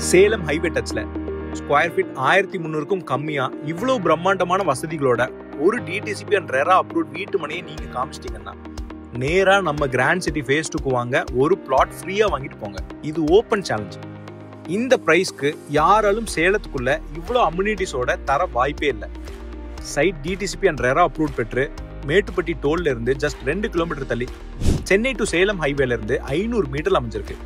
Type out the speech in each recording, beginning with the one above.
Salem highway டச்ல square feet 1300க்கும் கம்மியா இவ்வளவு பிரம்மாண்டமான வசதிகளோட ஒரு டிடிசிபி அண்ட் ரெரா அப்ரூவ்ட் வீட்டு மனையை நீங்க காமிச்சிட்டீங்கன்னா நேரா நம்ம கிராண்ட் சிட்டி ஃபேஸ் 2க்கு வாங்க, ஒரு பிளாட் ஃப்ரீயா வாங்கிட்டு போங்க. இது ஓப்பன் சேலஞ்ச். இந்த பிரைஸ்க்கு யாராலும் சேலத்துக்குள்ள இவ்வளோ அம்யூனிட்டிஸோட தர வாய்ப்பே இல்லை. Site DTCP and RERA approved பெற்று மேட்டுப்பட்டி டோல்ல இருந்து ஜஸ்ட் 2 கிலோமீட்டர் தள்ளி சென்னை டு சேலம் ஹைவேல இருந்து 500 மீட்டர் அமைஞ்சிருக்கு.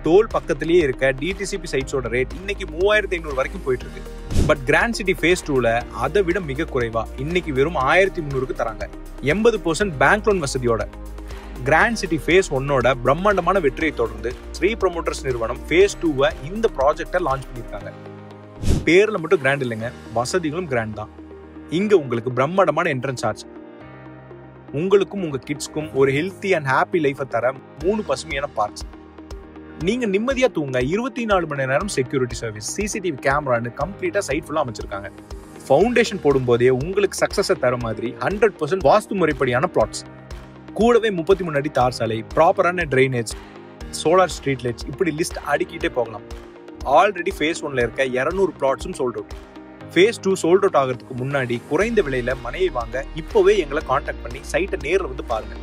டோல் பக்கத்திலேயே இருக்க டிடிசிபி சைட்ஸோட ரேட் இன்னைக்கு 3500 வரைக்கும் போயிட்டு இருக்கு. பட் கிராண்ட் சிட்டி ஃபேஸ் 2ல அதை விட மிக குறைவா இன்னைக்கு வெறும் 1300க்கு தராங்க. 80% பேங்க் லோன் வசதியோட. கிராண்ட் சிட்டி ஃபேஸ் 1ஓட பிரம்மாண்டமான வெற்றியை தொடர்ந்து ஸ்ரீ ப்ரமோட்டர்ஸ் நிறுவனம் ஃபேஸ் 2வை இந்த ப்ராஜெக்டை லான்ச் பண்ணியிருக்காங்க. பேர்ல மட்டும் கிராண்ட் இல்லைங்க, வசதிகளும் கிராண்ட் தான். இங்க உங்களுக்கு பிரம்மாண்டமான என்ட்ரன்ஸ் சார்ஜ், உங்களுக்கும் உங்க கிட்ஸ்க்கும் ஒரு ஹெல்த்தி அண்ட் ஹாப்பி லைஃபை தர 3 பசுமையான பார்க்ஸ், நீங்க நிம்மதியா தூங்க 24 மணி நேரம் செக்யூரிட்டி சர்வீஸ், சிசிடிவி கேமரான்னு கம்ப்ளீட்டா சைட் ஃபுல்லா அமைச்சிருக்காங்க. ஃபவுண்டேஷன் போடும் போதே உங்களுக்கு சக்சஸை தர மாதிரி 100% வாஸ்து முறைப்படியான பிளாட்ஸ், கூடவே 33 அடி தார் சாலை, ப்ராப்பரான டிரைனேஜ், சோலார் ஸ்ட்ரீட் லைட்ஸ், இப்படி லிஸ்ட் அடிக்கிட்டே போகலாம். ஆல்ரெடி ஃபேஸ் 1ல இருக்க 200 பிளாட்ஸும் sold out. Phase 2 sold out ஆகிறதுக்கு முன்னாடி குறைந்த விலையில மனையை வாங்க இப்பவே எங்களை கான்டாக்ட் பண்ணி சைட்டை நேரில் வந்து பாருங்க.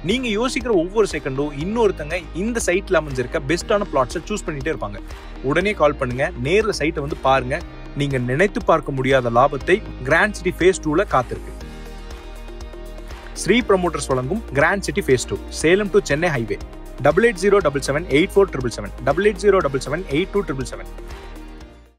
நீங்க யோசிக்கிற ஒவ்வொரு செகண்டும் இன்னொருத்தங்க இந்த சைட்ல அமைஞ்சிருக்க பெஸ்டான பிளாட்ஸை சூஸ் பண்ணிட்டே இருப்பாங்க. உடனே கால் பண்ணுங்க, நேரில் சைட்டை வந்து பாருங்க. நீங்க நினைத்து பார்க்க முடியாத லாபத்தை கிராண்ட் சிட்டி ஃபேஸ் 2ல காத்திருக்கு. ஸ்ரீ ப்ரமோட்டர்ஸ் வழங்கும் grand city phase 2, Salem to Chennai highway. 8807784777 8807782777.